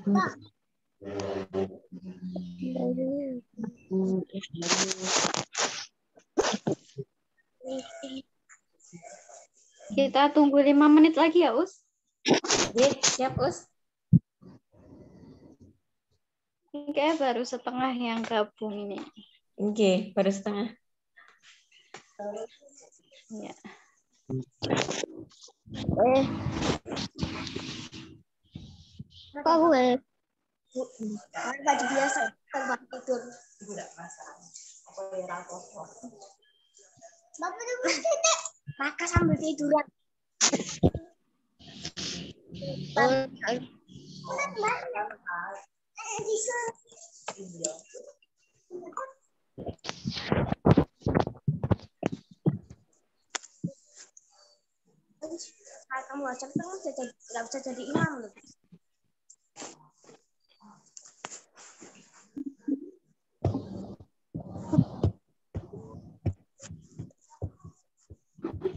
Kita tunggu 5 menit lagi ya, Us. Oke, siap, Us. Ini kayak baru setengah yang gabung ini. Oke, baru setengah. Ya. Apa gue? Baju biasa, tempat tidur. Ibu enggak masak. Bapak dulu tidur. Maka sambil tiduran. Kalau kamu ajak terus nggak bisa jadi imam loh.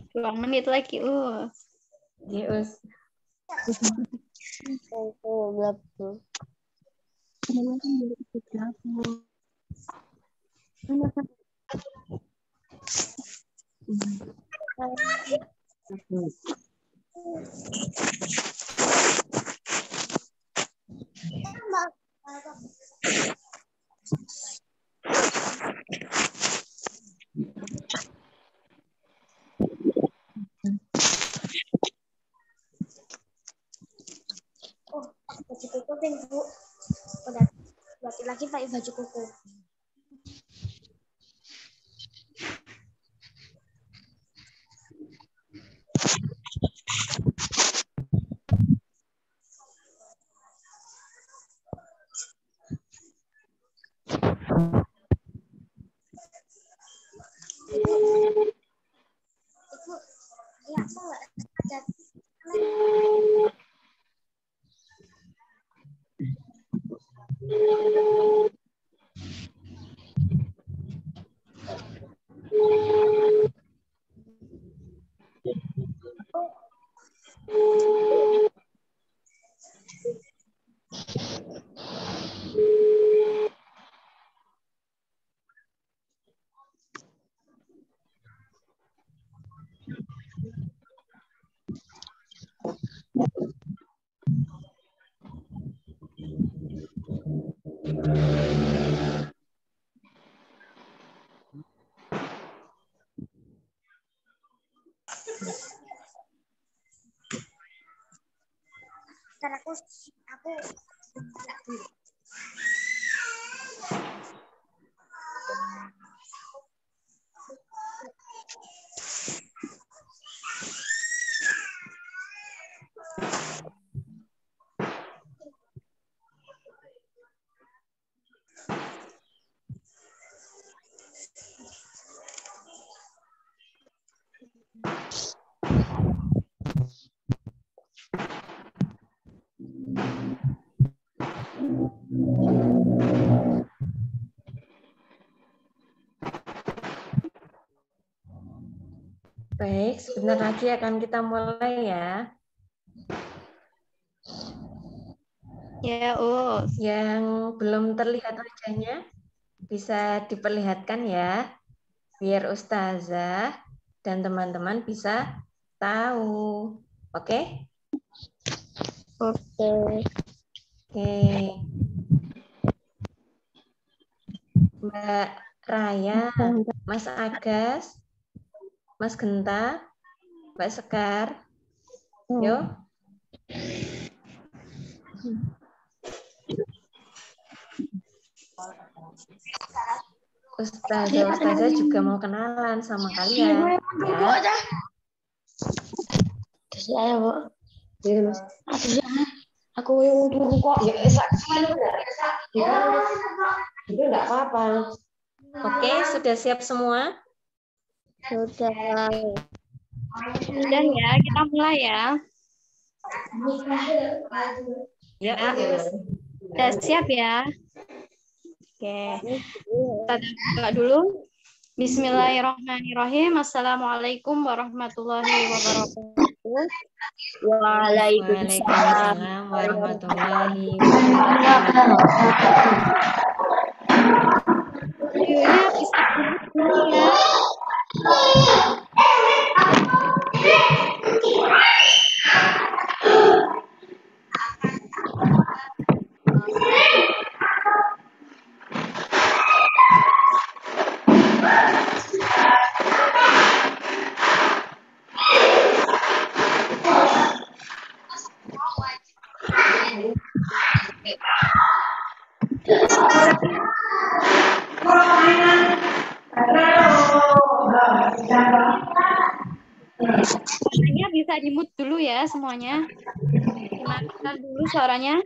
Dua menit lagi, Us. Oke, Us. Oh, baju koko kan Bu. Udah laki-laki pakai baju koko. Ibu, ya aku nggak ada. Karena aku nggak dulu. Baik, sebentar lagi akan kita mulai ya. Ya, Us. Yang belum terlihat wajahnya bisa diperlihatkan ya, biar Ustazah dan teman-teman bisa tahu. Oke? Oke. Oke. Mbak Raya, Mas Agas, Mas Genta, Mbak Sekar, yo. Ustazah juga mau kenalan sama kalian. Ya. Saya, Bu. Aku yang dulu kok. Ya, itu enggak apa-apa. Oke, sudah siap semua? Sudah. Sudah ya, kita mulai ya. Ya, Sudah siap ya? Oke. Kita buka dulu. Bismillahirrahmanirrahim. Assalamualaikum warahmatullahi wabarakatuh. wabarakatuh. Waalaikumsalam. Waalaikumsalam warahmatullahi wabarakatuh. Videonya bisa dulu ya. Suaranya bisa di-mute dulu ya semuanya. Dimatikan dulu suaranya.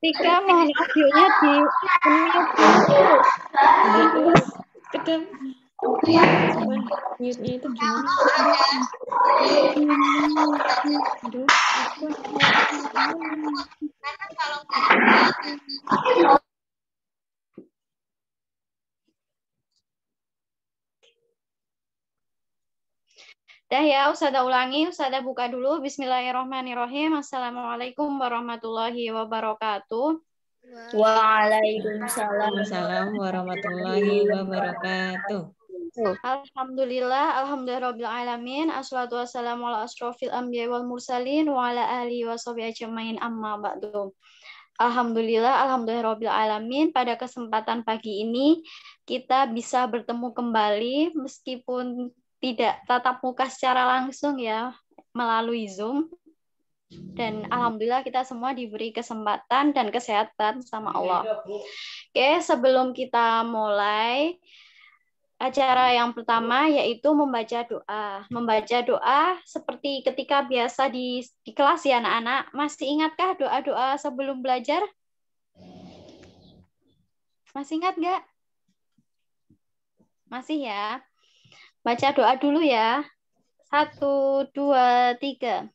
Ketika mohon audionya di Kedap. Mute-nya itu gimana? Aduh, Dah ya, Ustazah ulangi, Ustazah buka dulu. Bismillahirrahmanirrahim. Assalamualaikum warahmatullahi wabarakatuh. Waalaikumsalam warahmatullahi wabarakatuh. Alhamdulillahirrabbilalamin. Assalatu wassalamu ala asrofil anbiya wal mursalin wa ala alihi wa sahbihi ajmain amma ba'du. Alhamdulillahirrabbilalamin. Pada kesempatan pagi ini kita bisa bertemu kembali meskipun tidak tatap muka secara langsung ya, melalui Zoom. Dan alhamdulillah kita semua diberi kesempatan dan kesehatan sama Allah. Oke, sebelum kita mulai acara yang pertama yaitu membaca doa. Membaca doa seperti ketika biasa di kelas ya anak-anak. Masih ingatkah doa-doa sebelum belajar? Masih ingat nggak? Masih ya? Baca doa dulu ya. 1, 2, 3.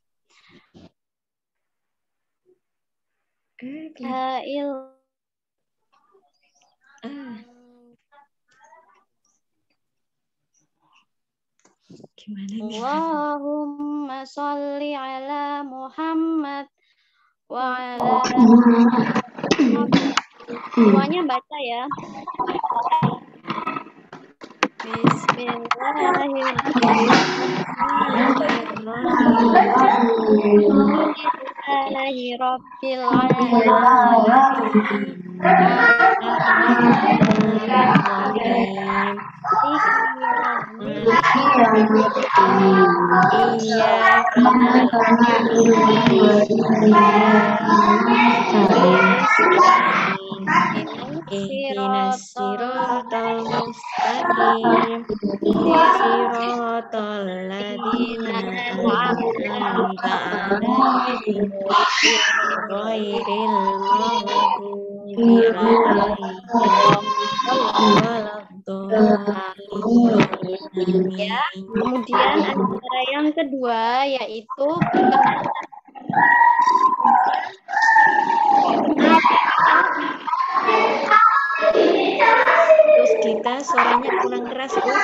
Allahumma sholli ala Muhammad wa ala semuanya baca ya. Ihdinas siratal mustaqim siratal ladzina an'amta 'alaihim ghairil maghdubi 'alaihim waladdallin. Ya, kemudian acara yang kedua yaitu Terus kita suaranya kurang keras, Gus.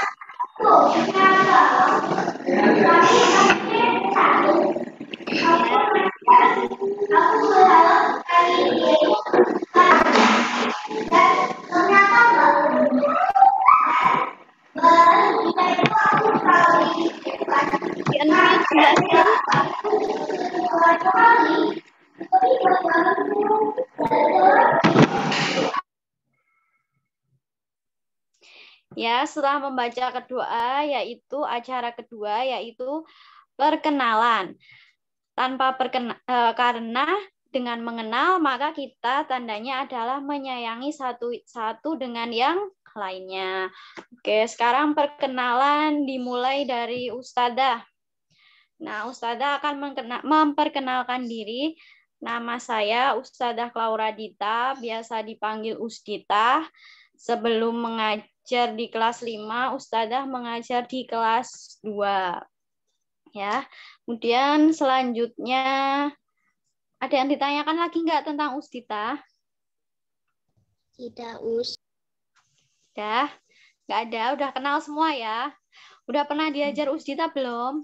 Ya, setelah membaca kedua yaitu acara kedua yaitu perkenalan. Karena dengan mengenal maka kita tandanya adalah menyayangi satu dengan yang lainnya. Oke, sekarang perkenalan dimulai dari Ustadzah. Nah, Ustadzah akan memperkenalkan diri. Nama saya Ustadzah Laura Dita, biasa dipanggil Usdita. Sebelum mengajar di kelas 5, Ustadzah mengajar di kelas 2. Ya. Kemudian selanjutnya ada yang ditanyakan lagi nggak tentang Usdita? Tidak, Us. Udah? Nggak ada, udah kenal semua ya? Udah pernah diajar Usdita belum?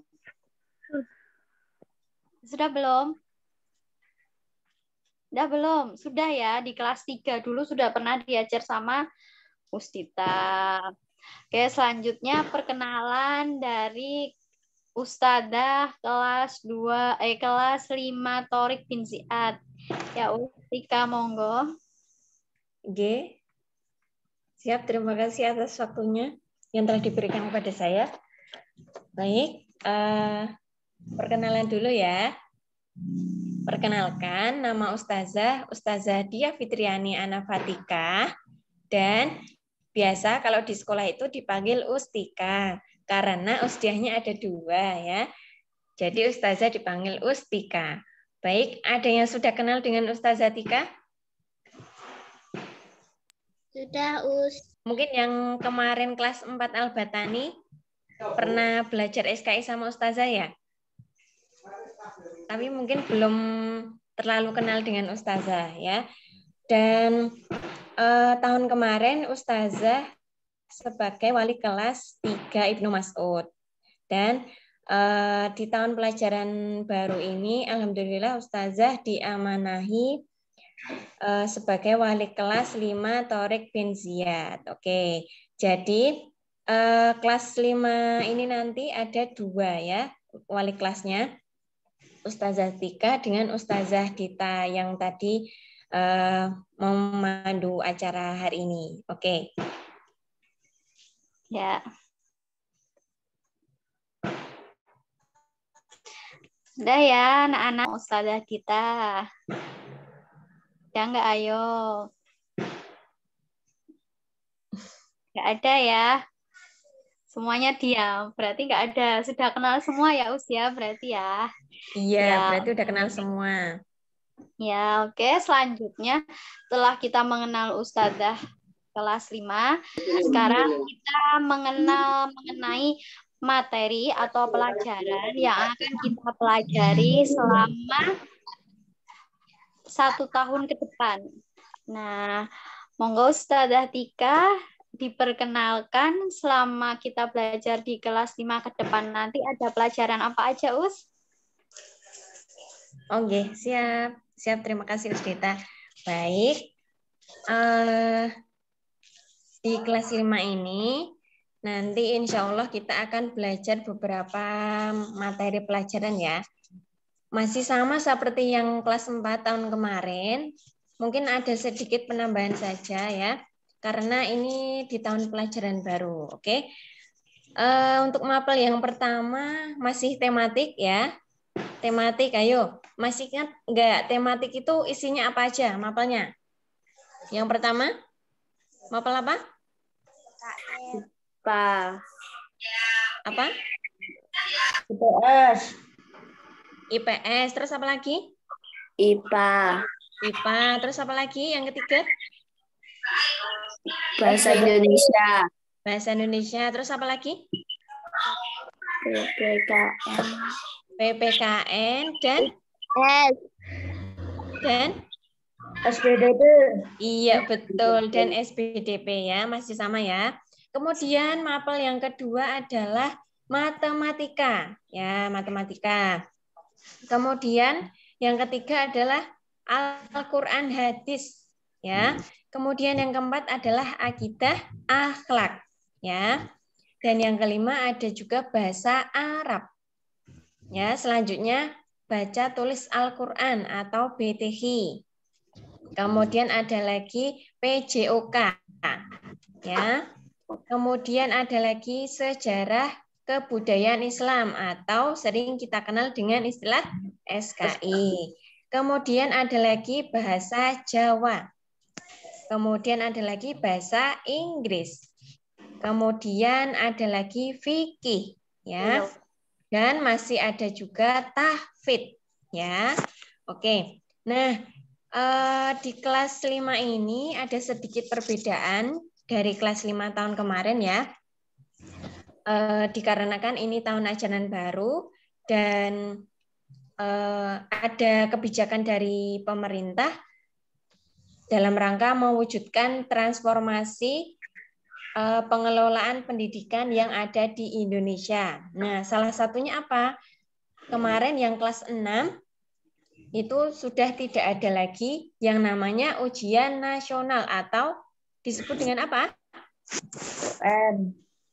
Sudah belum? Udah belum? Sudah ya, di kelas 3 dulu sudah pernah diajar sama Usdita. Oke, selanjutnya perkenalan dari Ustadzah kelas 5 Torik bin Ziad. Ya, Ustika monggo. Oke. Siap, terima kasih atas waktunya yang telah diberikan kepada saya. Baik, perkenalan dulu ya. Perkenalkan, nama Ustazah Dia Fitriani Anafatika, dan biasa kalau di sekolah itu dipanggil Ustika, karena ustiahnya ada 2 ya. Jadi Ustazah dipanggil Ustika. Baik, ada yang sudah kenal dengan Ustazah Tika? Sudah, Us. Mungkin yang kemarin kelas 4 Al-Batani pernah belajar SKI sama Ustazah ya? Tapi mungkin belum terlalu kenal dengan Ustazah ya. Dan tahun kemarin Ustazah sebagai wali kelas 3 Ibnu Mas'ud. Dan di tahun pelajaran baru ini Alhamdulillah Ustazah diamanahi sebagai wali kelas 5 Torik bin Ziyad. Oke, jadi kelas 5 ini nanti ada 2 ya wali kelasnya, Ustazah Tika dengan Ustazah Dita yang tadi memandu acara hari ini. Oke. Ya. Udah ya, anak-anak Ustazah Dita. Ya nggak, ayo. Nggak ada ya. Semuanya diam. Berarti nggak ada. Sudah kenal semua ya, Usia berarti ya. Iya, Ya. berarti udah kenal semua. Ya, oke. Selanjutnya, setelah kita mengenal Ustazah kelas 5, sekarang kita mengenal mengenai materi atau pelajaran yang akan kita pelajari selama 1 tahun ke depan. Nah, monggo Ustazah Tika diperkenalkan selama kita belajar di kelas 5 ke depan nanti ada pelajaran apa aja, Us? Oke, siap. Siap, terima kasih Usdita. Baik. Di kelas 5 ini nanti insya Allah kita akan belajar beberapa materi pelajaran ya. Masih sama seperti yang kelas 4 tahun kemarin. Mungkin ada sedikit penambahan saja ya. Karena ini di tahun pelajaran baru. Oke. Untuk mapel yang pertama masih tematik ya. Tematik, ayo. Masih ingat nggak tematik itu isinya apa aja mapelnya? Yang pertama, mapel apa? Pak. Apa? IPS. IPS. Terus apa lagi? IPA. IPA. Terus apa lagi? Yang ketiga? Bahasa Indonesia. Bahasa Indonesia. Terus apa lagi? PPKN. PPKN dan SPDP. iya betul, dan SBDP ya, masih sama ya. Kemudian mapel yang kedua adalah matematika ya, matematika. Kemudian yang ketiga adalah Al-Qur'an hadis ya. Kemudian yang keempat adalah akidah akhlak ya. Dan yang kelima ada juga bahasa Arab. Ya, selanjutnya baca tulis Al-Qur'an atau BTH. Kemudian ada lagi PJOK. Ya. Kemudian ada lagi sejarah kebudayaan Islam atau sering kita kenal dengan istilah SKI. Kemudian ada lagi bahasa Jawa. Kemudian ada lagi bahasa Inggris. Kemudian ada lagi fikih, ya. Dan masih ada juga tahfidz, ya. Oke. Nah, di kelas 5 ini ada sedikit perbedaan dari kelas 5 tahun kemarin ya. Dikarenakan ini tahun ajaran baru dan ada kebijakan dari pemerintah dalam rangka mewujudkan transformasi pengelolaan pendidikan yang ada di Indonesia. Nah, salah satunya apa? Kemarin yang kelas 6 itu sudah tidak ada lagi yang namanya ujian nasional atau disebut dengan apa?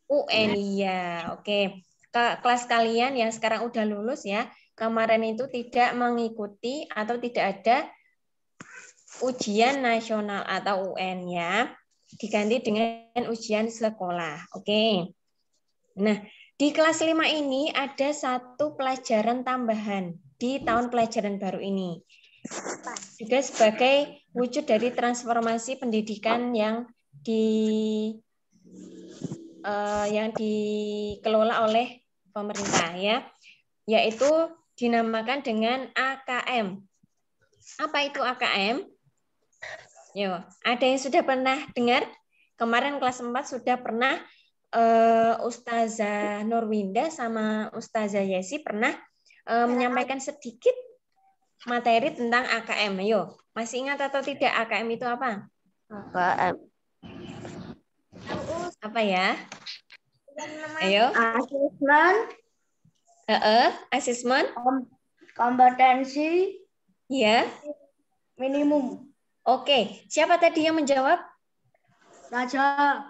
UN, iya. Oke. Kelas kalian yang sekarang udah lulus ya, kemarin itu tidak mengikuti atau tidak ada ujian nasional atau UN ya. Diganti dengan ujian sekolah. Oke. Nah, di kelas 5 ini ada satu pelajaran tambahan di tahun pelajaran baru ini. Juga sebagai wujud dari transformasi pendidikan yang dikelola oleh pemerintah ya, yaitu dinamakan dengan AKM. Apa itu AKM? Yo, ada yang sudah pernah dengar? Kemarin kelas 4 sudah pernah Ustazah Nurwinda sama Ustazah Yesi pernah menyampaikan sedikit materi tentang AKM. Ayo, masih ingat atau tidak AKM itu apa? AKM. Apa ya? Ayo. Asesmen. Kompetensi. Ya. Minimum. Oke, siapa tadi yang menjawab? Raja.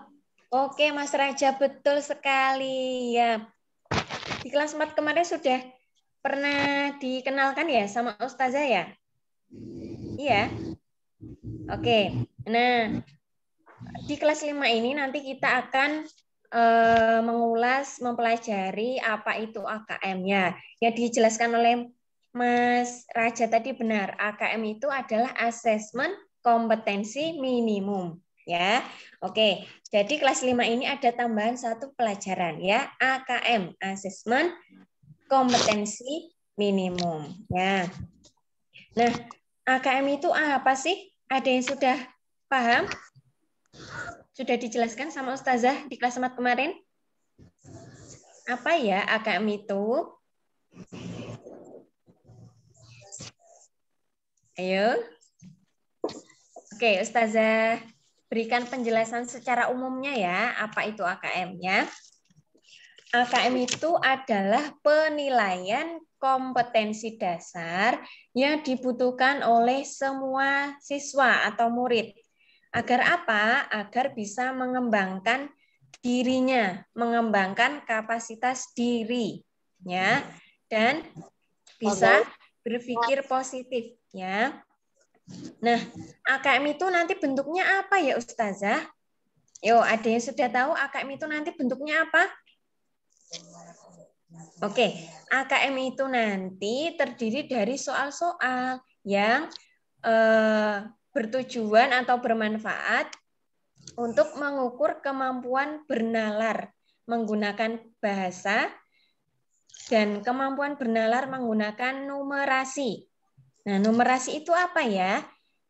Oke, Mas Raja, betul sekali ya. Di kelas 4 kemarin sudah pernah dikenalkan ya sama Ustazah ya? Iya. Oke. Nah, di kelas 5 ini nanti kita akan mengulas, mempelajari apa itu AKM ya. Yang dijelaskan oleh Mas Raja tadi benar. AKM itu adalah asesmen kompetensi minimum ya. Oke. Jadi kelas 5 ini ada tambahan satu pelajaran ya, AKM, asesmen kompetensi minimum ya. Nah, AKM itu apa sih? Ada yang sudah paham? Sudah dijelaskan sama Ustazah di kelas 4 kemarin? Apa ya AKM itu? Ayo. Oke, Ustazah berikan penjelasan secara umumnya ya, apa itu AKM ya. AKM itu adalah penilaian kompetensi dasar yang dibutuhkan oleh semua siswa atau murid. Agar apa? Agar bisa mengembangkan dirinya, mengembangkan kapasitas diri, ya, dan bisa berpikir positif, ya. Nah, AKM itu nanti bentuknya apa ya, Ustazah? Yo, ada yang sudah tahu AKM itu nanti bentuknya apa? Oke, AKM itu nanti terdiri dari soal-soal yang bertujuan atau bermanfaat untuk mengukur kemampuan bernalar menggunakan bahasa dan kemampuan bernalar menggunakan numerasi. Nah, numerasi itu apa ya?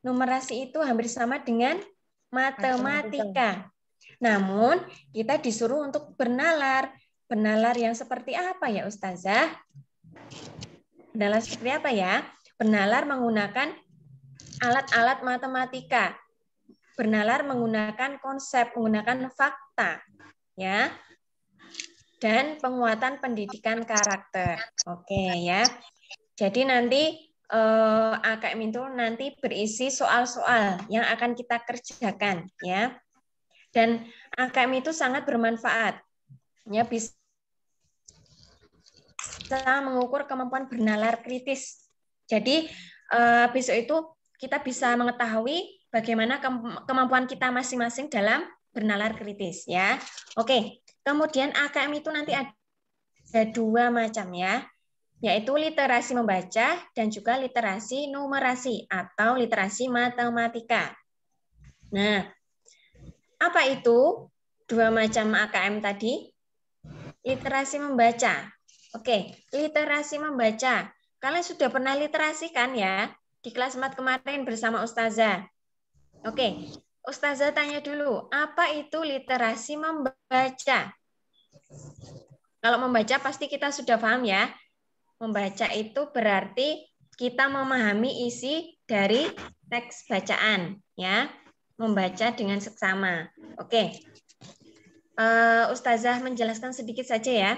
Numerasi itu hampir sama dengan matematika. Namun, kita disuruh untuk bernalar. Bernalar yang seperti apa ya, Ustazah? Bernalar seperti apa ya? Bernalar menggunakan alat-alat matematika. Bernalar menggunakan konsep, menggunakan fakta, ya. Dan penguatan pendidikan karakter. Oke, ya. Jadi nanti AKM itu nanti berisi soal-soal yang akan kita kerjakan, ya. Dan AKM itu sangat bermanfaat, ya, bisa mengukur kemampuan bernalar kritis. Jadi besok itu kita bisa mengetahui bagaimana kemampuan kita masing-masing dalam bernalar kritis, ya. Oke, kemudian AKM itu nanti ada dua macam ya, yaitu literasi membaca dan juga literasi numerasi atau literasi matematika. Nah, apa itu dua macam AKM tadi? Literasi membaca. Oke, literasi membaca. Kalian sudah pernah literasi kan ya? di kelas 4 kemarin bersama Ustazah. Oke, Ustazah tanya dulu, apa itu literasi membaca? Kalau membaca pasti kita sudah paham ya. Membaca itu berarti kita memahami isi dari teks bacaan, ya. Membaca dengan seksama. Oke. Ustazah menjelaskan sedikit saja ya.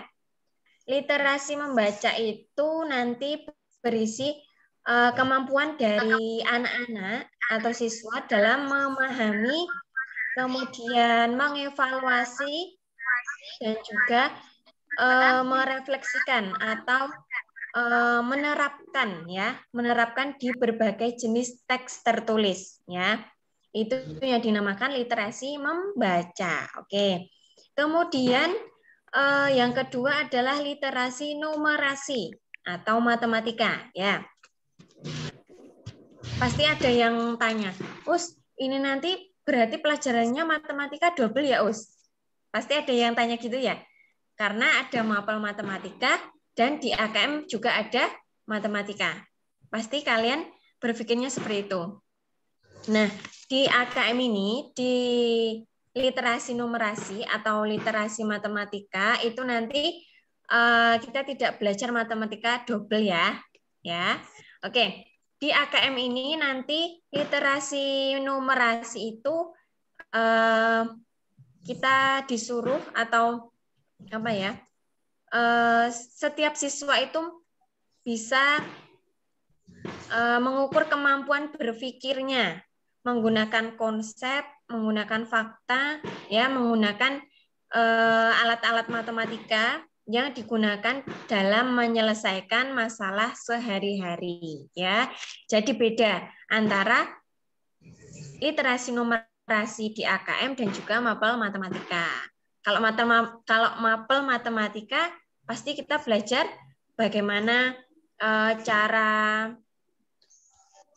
Literasi membaca itu nanti berisi kemampuan dari anak-anak atau siswa dalam memahami, kemudian mengevaluasi, dan juga merefleksikan atau menerapkan di berbagai jenis teks tertulis, ya. Itu yang dinamakan literasi membaca. Oke. Kemudian yang kedua adalah literasi numerasi atau matematika, ya. Pasti ada yang tanya, Us, ini nanti berarti pelajarannya matematika double ya, Us? Pasti ada yang tanya gitu ya. Karena ada mapel matematika dan di AKM juga ada matematika. Pasti kalian berpikirnya seperti itu. Nah, di AKM ini, di literasi numerasi atau literasi matematika itu nanti kita tidak belajar matematika double ya. Oke, di AKM ini nanti literasi numerasi itu kita disuruh atau apa ya? Setiap siswa itu bisa mengukur kemampuan berpikirnya menggunakan konsep, menggunakan fakta, ya, menggunakan alat-alat matematika yang digunakan dalam menyelesaikan masalah sehari-hari, ya. Jadi beda antara literasi numerasi di AKM dan juga mapel matematika. Kalau mapel matematika pasti kita belajar bagaimana cara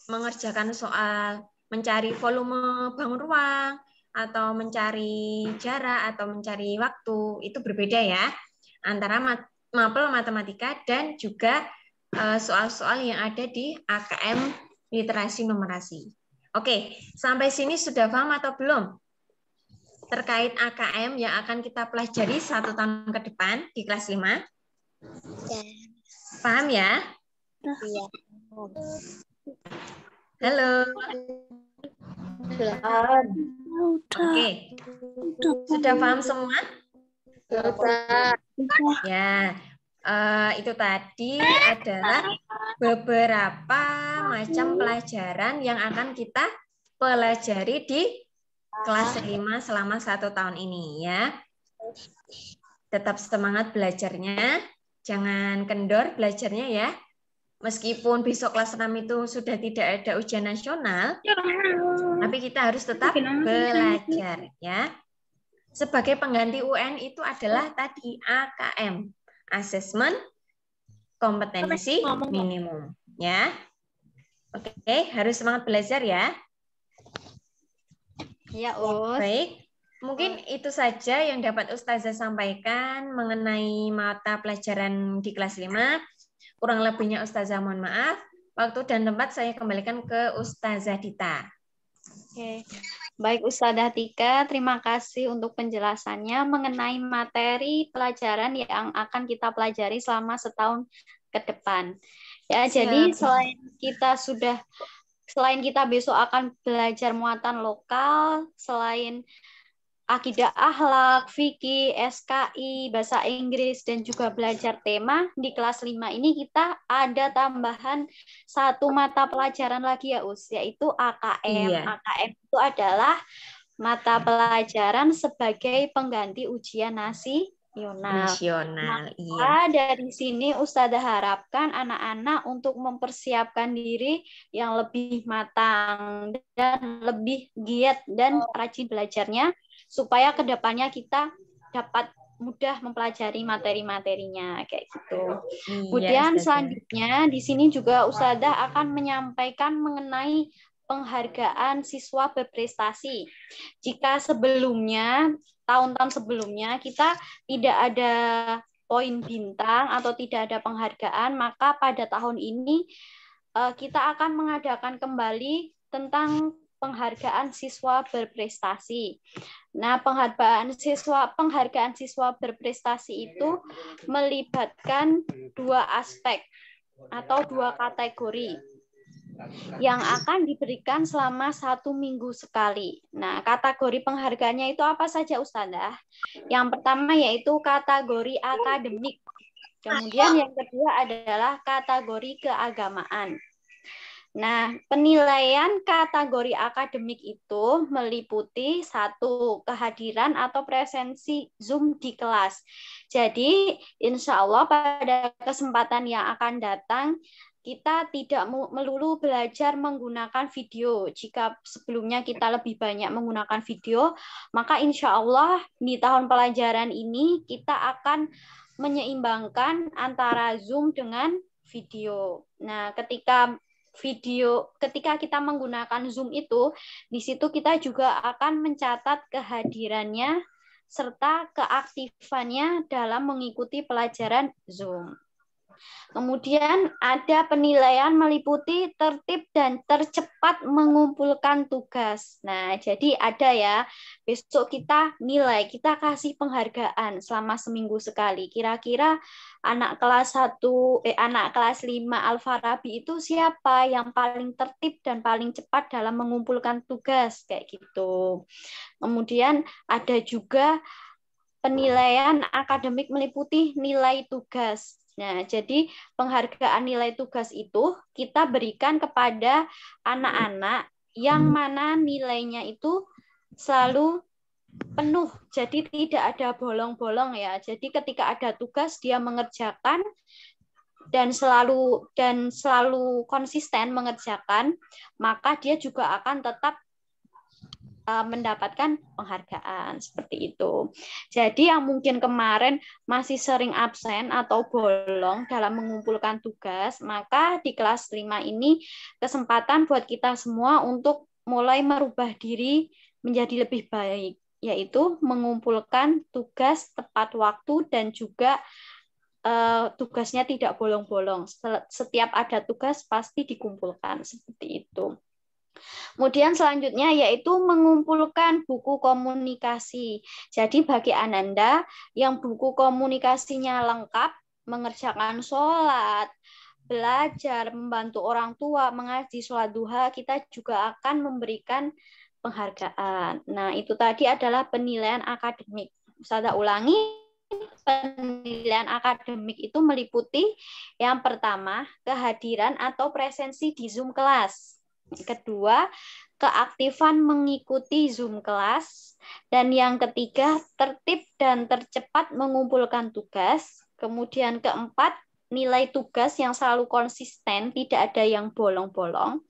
mengerjakan soal, mencari volume bangun ruang, atau mencari jarak, atau mencari waktu. Itu berbeda ya, antara mapel matematika dan juga soal-soal yang ada di AKM literasi numerasi. Oke, sampai sini sudah paham atau belum? Terkait AKM yang akan kita pelajari 1 tahun ke depan di kelas 5? Paham ya? Iya. Halo. Oke. Sudah paham semua? Ya. Itu tadi adalah beberapa macam pelajaran yang akan kita pelajari di kelas 5 selama 1 tahun ini ya. Tetap semangat belajarnya, jangan kendor belajarnya ya. Meskipun besok kelas 6 itu sudah tidak ada ujian nasional, tapi kita harus tetap belajar ya. Sebagai pengganti UN itu adalah tadi AKM, Assessment Kompetensi Minimum ya. Oke, harus semangat belajar ya. Ya, Us. Baik, mungkin itu saja yang dapat Ustazah sampaikan mengenai mata pelajaran di kelas 5. Kurang lebihnya Ustazah mohon maaf. Waktu dan tempat saya kembalikan ke Ustazah Dita. Oke. Baik Ustazah Tika, terima kasih untuk penjelasannya mengenai materi pelajaran yang akan kita pelajari selama 1 tahun ke depan. Ya, jadi selain kita besok akan belajar muatan lokal, selain akidah akhlak, fikih, SKI, bahasa Inggris, dan juga belajar tema, di kelas 5 ini kita ada tambahan 1 mata pelajaran lagi ya Us, yaitu AKM. Iya. AKM itu adalah mata pelajaran sebagai pengganti ujian nasional. Iya. Dari sini Ustazah harapkan anak-anak untuk mempersiapkan diri yang lebih matang dan lebih giat dan rajin belajarnya, supaya kedepannya kita dapat mudah mempelajari materi-materinya kayak gitu. Kemudian selanjutnya di sini juga Ustazah akan menyampaikan mengenai penghargaan siswa berprestasi. Jika sebelumnya, tahun-tahun sebelumnya kita tidak ada poin bintang atau tidak ada penghargaan, maka pada tahun ini kita akan mengadakan kembali tentang penghargaan siswa berprestasi. Nah, penghargaan siswa berprestasi itu melibatkan 2 aspek atau 2 kategori yang akan diberikan selama 1 minggu sekali. Nah, kategori penghargaannya itu apa saja, Ustazah? Yang pertama yaitu kategori akademik. Kemudian yang kedua adalah kategori keagamaan. Nah, penilaian kategori akademik itu meliputi 1, kehadiran atau presensi Zoom di kelas. Jadi, insya Allah pada kesempatan yang akan datang, kita tidak melulu belajar menggunakan video. Jika sebelumnya kita lebih banyak menggunakan video, maka insya Allah di tahun pelajaran ini kita akan menyeimbangkan antara Zoom dengan video. Nah, ketika kita menggunakan Zoom itu, di situ kita juga akan mencatat kehadirannya serta keaktifannya dalam mengikuti pelajaran Zoom. Kemudian ada penilaian meliputi tertib dan tercepat mengumpulkan tugas. Nah, jadi ada ya, besok kita nilai, kita kasih penghargaan selama seminggu sekali. Kira-kira anak kelas 5 Al-Farabi itu siapa yang paling tertib dan paling cepat dalam mengumpulkan tugas, kayak gitu. Kemudian ada juga penilaian akademik meliputi nilai tugas. Nah, jadi penghargaan nilai tugas itu kita berikan kepada anak-anak yang mana nilainya itu selalu penuh. Jadi tidak ada bolong-bolong ya. Jadi ketika ada tugas dia mengerjakan dan selalu konsisten mengerjakan, maka dia juga akan tetap mendapatkan penghargaan seperti itu. Jadi yang mungkin kemarin masih sering absen atau bolong dalam mengumpulkan tugas, maka di kelas 5 ini kesempatan buat kita semua untuk mulai merubah diri menjadi lebih baik, yaitu mengumpulkan tugas tepat waktu dan juga tugasnya tidak bolong-bolong. Setiap ada tugas pasti dikumpulkan seperti itu. Kemudian selanjutnya yaitu mengumpulkan buku komunikasi. Jadi bagi Ananda yang buku komunikasinya lengkap, mengerjakan sholat, belajar, membantu orang tua, mengaji sholat duha, kita juga akan memberikan penghargaan. Nah, itu tadi adalah penilaian akademik. Saya ulangi, penilaian akademik itu meliputi yang pertama, kehadiran atau presensi di Zoom kelas. Kedua, keaktifan mengikuti Zoom kelas. Dan yang ketiga, tertib dan tercepat mengumpulkan tugas. Kemudian keempat, nilai tugas yang selalu konsisten, tidak ada yang bolong-bolong.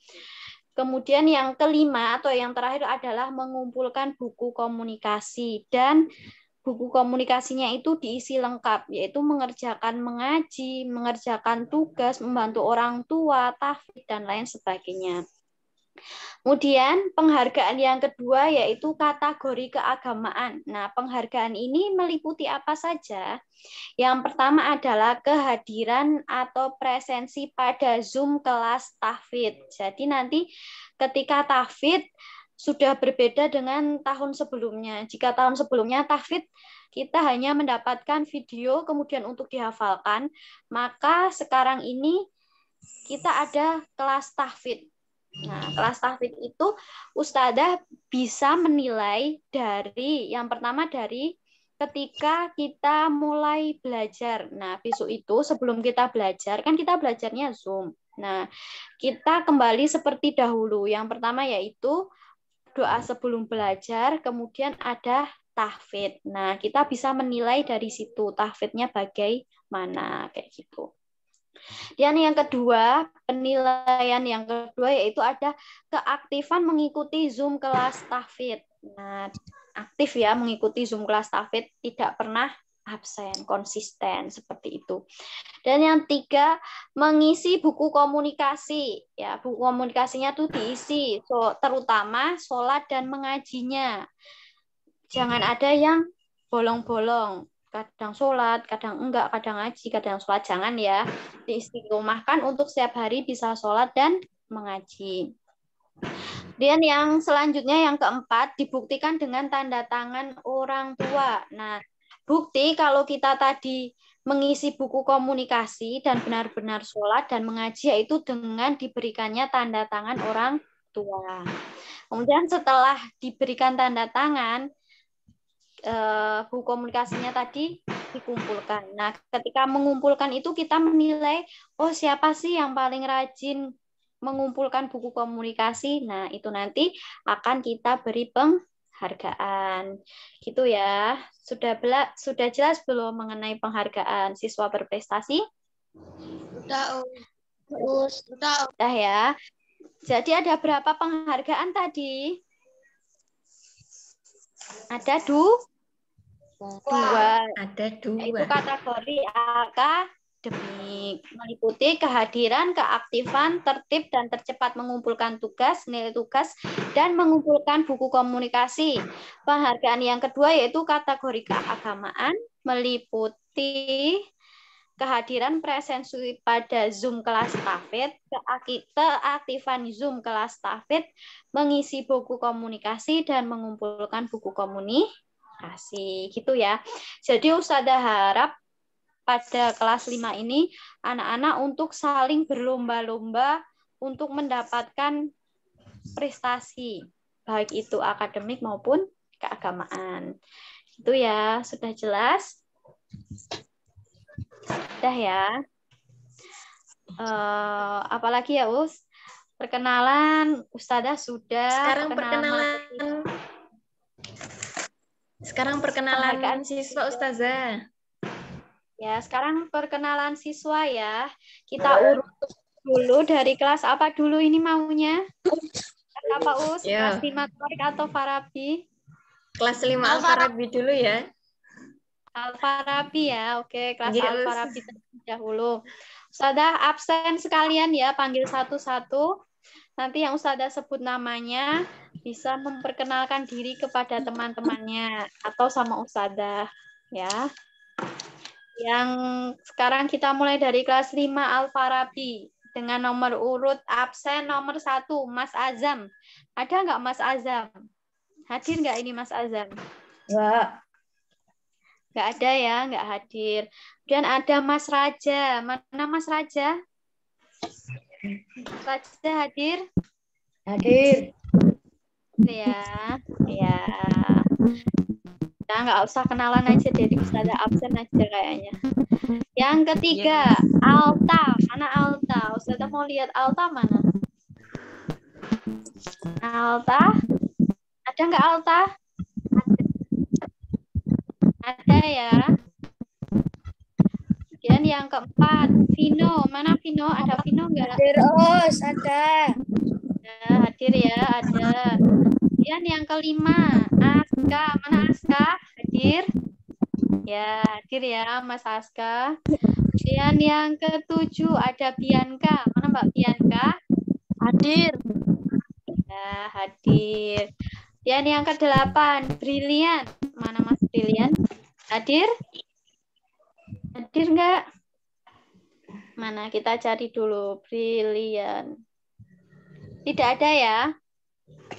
Kemudian yang kelima atau yang terakhir adalah mengumpulkan buku komunikasi. Dan buku komunikasinya itu diisi lengkap, yaitu mengerjakan mengaji, mengerjakan tugas, membantu orang tua, tahfidz, dan lain sebagainya. Kemudian penghargaan yang kedua yaitu kategori keagamaan. Nah, penghargaan ini meliputi apa saja? Yang pertama adalah kehadiran atau presensi pada Zoom kelas tahfidz. Jadi nanti ketika tahfidz sudah berbeda dengan tahun sebelumnya. Jika tahun sebelumnya tahfidz kita hanya mendapatkan video kemudian untuk dihafalkan, maka sekarang ini kita ada kelas tahfidz. Nah, kelas tahfidz itu Ustadzah bisa menilai dari yang pertama dari ketika kita mulai belajar. Nah, besok itu sebelum kita belajar, kan kita belajarnya Zoom. Nah, kita kembali seperti dahulu. Yang pertama yaitu doa sebelum belajar, kemudian ada tahfidz. Nah, kita bisa menilai dari situ tahfidznya bagaimana, kayak gitu. Dan yang kedua, penilaian yang kedua yaitu ada keaktifan mengikuti Zoom kelas tahfidz. Nah, aktif ya mengikuti Zoom kelas tahfidz, tidak pernah absen, konsisten seperti itu. Dan yang tiga, mengisi buku komunikasi. Ya, buku komunikasinya tuh diisi, terutama sholat dan mengajinya. Jangan ada yang bolong-bolong. kadang sholat, kadang enggak, kadang ngaji, kadang sholat. Jangan ya, diistiqomahkan untuk setiap hari bisa sholat dan mengaji. Dan yang selanjutnya yang keempat, dibuktikan dengan tanda tangan orang tua. Nah, bukti kalau kita tadi mengisi buku komunikasi dan benar-benar sholat dan mengaji, yaitu dengan diberikannya tanda tangan orang tua. Kemudian setelah diberikan tanda tangan, buku komunikasinya tadi dikumpulkan. Nah, ketika mengumpulkan itu kita menilai, oh siapa sih yang paling rajin mengumpulkan buku komunikasi. Nah, itu nanti akan kita beri penghargaan. Gitu ya. Sudah jelas belum mengenai penghargaan siswa berprestasi? Udah, terus udah. Udah ya. Jadi ada berapa penghargaan tadi? Ada dua. Ada 2. Itu kategori akademik, meliputi kehadiran, keaktifan, tertib, dan tercepat mengumpulkan tugas, nilai tugas, dan mengumpulkan buku komunikasi. Penghargaan yang kedua yaitu kategori keagamaan, meliputi kehadiran presensi pada Zoom kelas Tafid, keaktifan Zoom kelas Tafid, mengisi buku komunikasi, dan mengumpulkan buku komunikasi. Gitu ya. Jadi Ustazah harap pada kelas 5 ini anak-anak untuk saling berlomba-lomba untuk mendapatkan prestasi, baik itu akademik maupun keagamaan. Itu ya, sudah jelas? Sudah ya. Apalagi ya, Us? Perkenalan Ustazah sudah. Sekarang perkenalan siswa Ustazah. Ya, sekarang perkenalan siswa ya. Kita urut dulu dari kelas apa dulu ini maunya? Apa Us? Ya. Kelas 5 Tarik atau Farabi? Kelas 5 Al-Farabi dulu ya. Al-Farabi ya. Oke, kelas Yes. Al-Farabi terlebih dahulu. Ustazah absen sekalian ya, panggil satu-satu. Nanti yang Ustazah sebut namanya bisa memperkenalkan diri kepada teman-temannya atau sama Ustazah ya. Yang sekarang kita mulai dari kelas 5 Al-Farabi dengan nomor urut absen nomor 1 Mas Azam. Ada nggak Mas Azam? Hadir nggak ini Mas Azam? Nggak ada ya, nggak hadir. Dan ada Mas Raja. Mana Mas Raja? Mas Raja hadir? Hadir. Ya, ya. Kita nggak usah kenalan aja, jadi Ustazah absen aja kayaknya. Yang ketiga, Alta. Mana Alta? Ustazah mau lihat Alta mana? Alta? Ada nggak Alta? Ada ya. Kemudian yang keempat, Vino. Mana Vino? Ada Vino nggak? Hadir, Us, ada. Ya, hadir ya, ada. Kemudian yang kelima, Aska. Mana Aska? Hadir? Ya, hadir ya Mas Aska. Kemudian yang ketujuh ada Bianca. Mana Mbak Bianca? Hadir. Ya, hadir. Dan yang kedelapan, Brilian. Mana Mas Brilian? Hadir? Hadir nggak? Mana kita cari dulu Brilian. Tidak ada ya?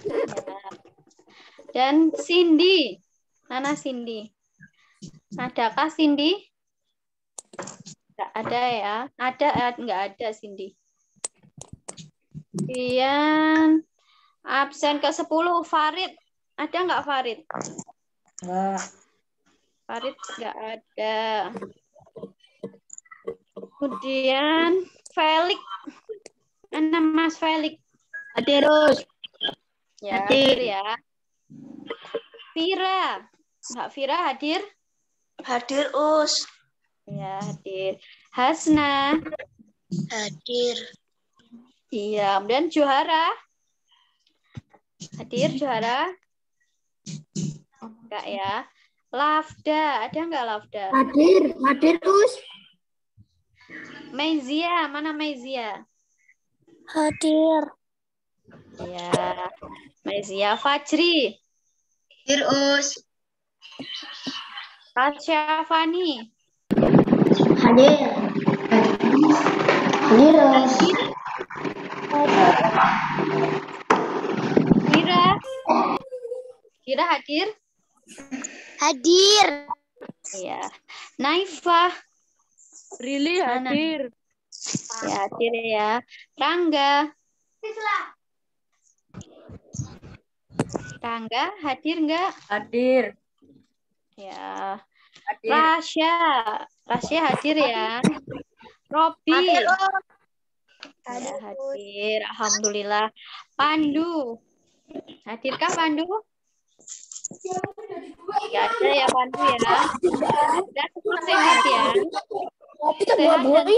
Ya. Dan Cindy. Mana Cindy? Adakah Cindy? Nggak ada ya? Ada, nggak ada Cindy. Kemudian absen ke-10 Farid. Ada nggak Farid? Enggak. Farid nggak ada. Kemudian Felix. Mana Mas Felix? Hadir, Us. Ya, Hadir. hadir ya. Vira. Mbak Vira hadir? Hadir, Us. Ya, hadir. Hasna. Hadir. Iya, kemudian Johara. Hadir Johara? Enggak ya. Lafda, ada enggak Lafda? Hadir, Us. Mezia, mana Mezia? Hadir. Ya, Mezia. Fajri. Hadir, Us. Tasya Fani. Hadir. Hadir. Kira. Kira hadir? Hadir. Iya. Naifah. Rili hadir. Ya, hadir ya. Rangga. Rangga hadir nggak? Hadir. Ya. Hadir. Rasya. Rasya hadir ya. Robi. Ya, hadir. Alhamdulillah. Pandu. Hadirkah Pandu? Nggak ada ya Pandu ya. Dan tetap sehat ya. Sehat dan yang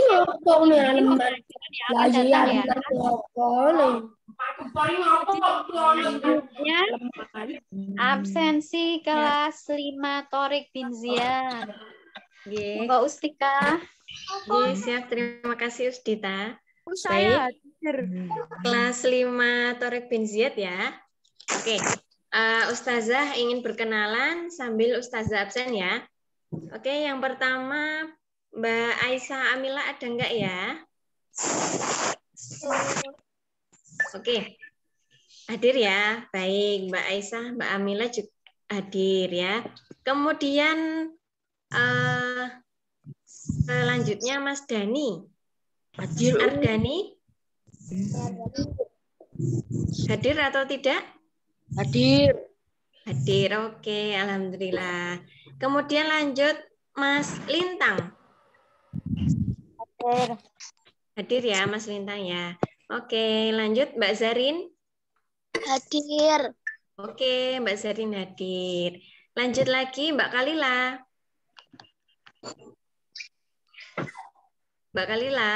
akan datang ya. Selanjutnya absensi kelas 5 Torik Binzian. Monggo Ustika. Siap, terima kasih Usdita. Saya hadir. Kelas 5 Torik bin Ziyad ya. Oke. Ustazah ingin berkenalan sambil Ustazah absen ya. Oke, yang pertama Mbak Aisyah Amila ada enggak ya? Oke. Hadir ya. Baik, Mbak Aisyah, Mbak Amila juga hadir ya. Kemudian selanjutnya Mas Dani. Hadir Ardani? Hadir atau tidak? Hadir. Hadir, oke, alhamdulillah. Kemudian lanjut Mas Lintang. Hadir. Hadir ya Mas Lintang ya. Oke, lanjut Mbak Zarin. Hadir. Oke, Mbak Zarin hadir. Lanjut lagi Mbak Kalila. Mbak Kalila.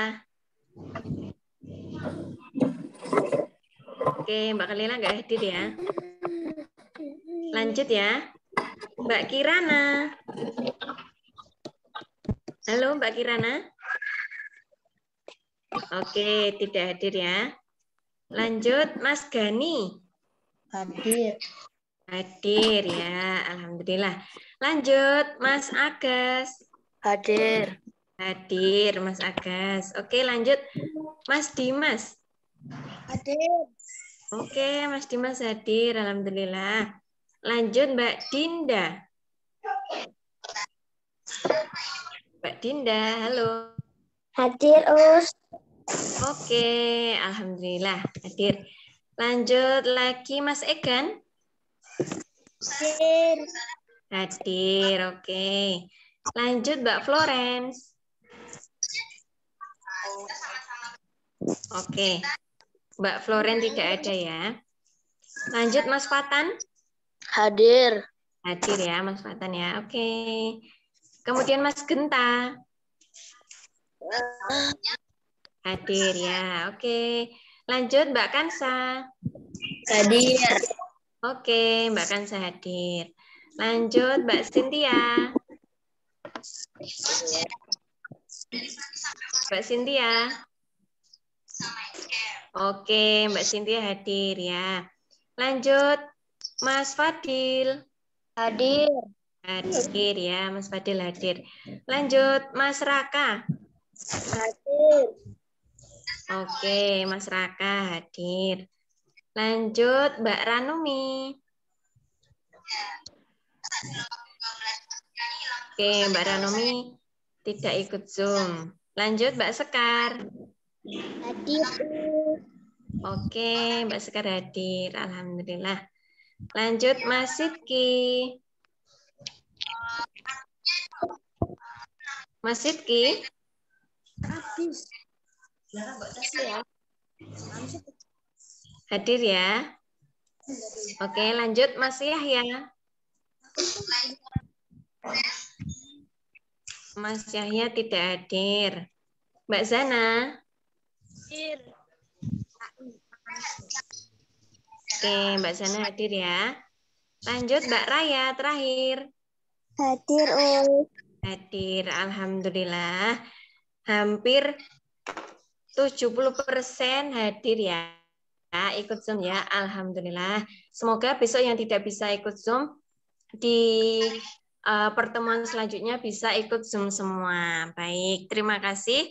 Oke, Mbak Kalila nggak hadir ya. Lanjut ya. Mbak Kirana. Halo Mbak Kirana. Oke, tidak hadir ya. Lanjut Mas Gani. Hadir. Hadir ya, alhamdulillah. Lanjut Mas Agus. Hadir. Hadir Mas Agus. Oke, lanjut Mas Dimas. Hadir. Oke, Mas Dimas hadir, alhamdulillah. Lanjut Mbak Dinda. Mbak Dinda, halo. Hadir, Us. Oke, alhamdulillah hadir. Lanjut lagi Mas Egan. Hadir. Hadir, oke. Lanjut Mbak Florence. Oke. Mbak Florence tidak ada ya. Lanjut Mas Fatan. Hadir. Hadir ya Mas Fatan ya. Oke. Kemudian Mas Genta. Hadir ya. Oke. Lanjut Mbak Kansa. Hadir. Oke, Mbak Kansa hadir. Lanjut Mbak Cynthia. Mbak Cynthia. Oke, Mbak Cynthia hadir ya. Lanjut Mas Fadil. Hadir. Hadir ya, Mas Fadil hadir. Lanjut Mas Raka. Hadir. Oke, Mas Raka hadir. Lanjut Mbak Ranumi. Oke, Mbak Ranumi tidak ikut Zoom. Lanjut Mbak Sekar. Hadir. Oke, Mbak Sekar hadir. Alhamdulillah. Lanjut Mas Sidki. Mas Sidki. Hadir ya. Oke, lanjut Mas Yahya. Mas Yahya tidak hadir. Mbak Zana. Hadir. Oke, Mbak Zana hadir ya. Lanjut Mbak Raya terakhir. Hadir, Us. Hadir, alhamdulillah. Hampir 70% hadir ya. Ikut Zoom ya, alhamdulillah. Semoga besok yang tidak bisa ikut Zoom pertemuan selanjutnya bisa ikut Zoom semua. Baik, terima kasih.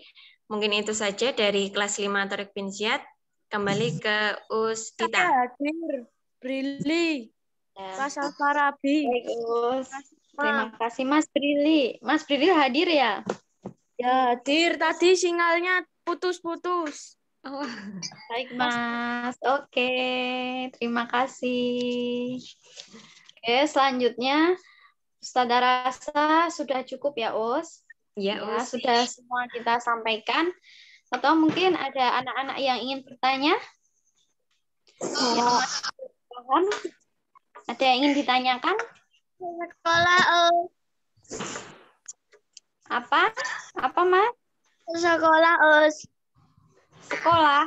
Mungkin itu saja dari kelas 5 Tariq Pinsiat. Kembali ke Ustita. Hadir, Brili, Ya. Mas Alfarabi. Baik, Us. Terima kasih Mas Brili. Mas Brili hadir ya? Ya, hadir. Tadi sinyalnya putus-putus. Oh. Baik, Mas. Oke, terima kasih. Oke, selanjutnya Ustazah rasa sudah cukup ya, Us? Ya, Ya, Us. sudah semua kita sampaikan. Atau mungkin ada anak-anak yang ingin bertanya? Yang masih paham? Ada yang ingin ditanyakan? Sekolah, Apa? Apa, Mas? sekolah, Sekolah.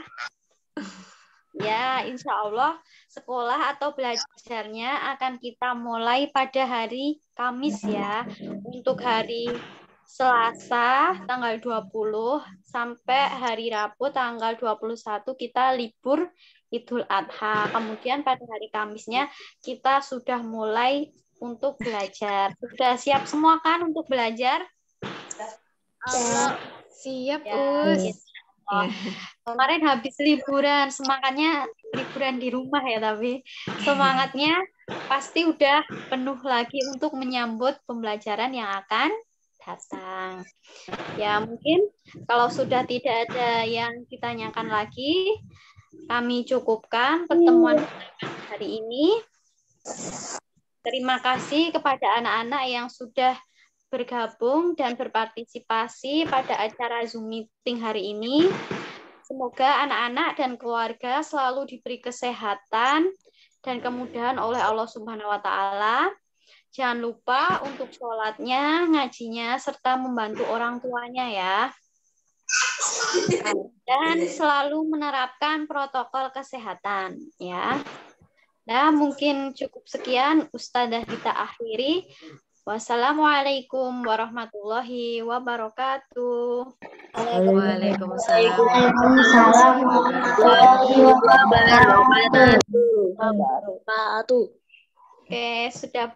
Ya, insya Allah sekolah atau belajarnya akan kita mulai pada hari Kamis ya. Untuk hari Selasa tanggal 20 sampai hari Rabu tanggal 21 kita libur Idul Adha. Kemudian pada hari Kamisnya kita sudah mulai untuk belajar. Sudah siap semua kan untuk belajar? Siap, Ya, Us. Oh, kemarin habis liburan, semangatnya liburan di rumah ya, tapi semangatnya pasti udah penuh lagi untuk menyambut pembelajaran yang akan datang. Ya, mungkin kalau sudah tidak ada yang ditanyakan lagi, kami cukupkan pertemuan hari ini. Terima kasih kepada anak-anak yang sudah bergabung dan berpartisipasi pada acara Zoom meeting hari ini. Semoga anak-anak dan keluarga selalu diberi kesehatan dan kemudahan oleh Allah Subhanahu wa Ta'ala. Jangan lupa untuk sholatnya, ngajinya, serta membantu orang tuanya ya. Dan selalu menerapkan protokol kesehatan ya. Nah, mungkin cukup sekian Ustazah kita akhiri. Wassalamualaikum warahmatullahi wabarakatuh. Waalaikumsalam. warahmatullahi wabarakatuh. Oke, sudah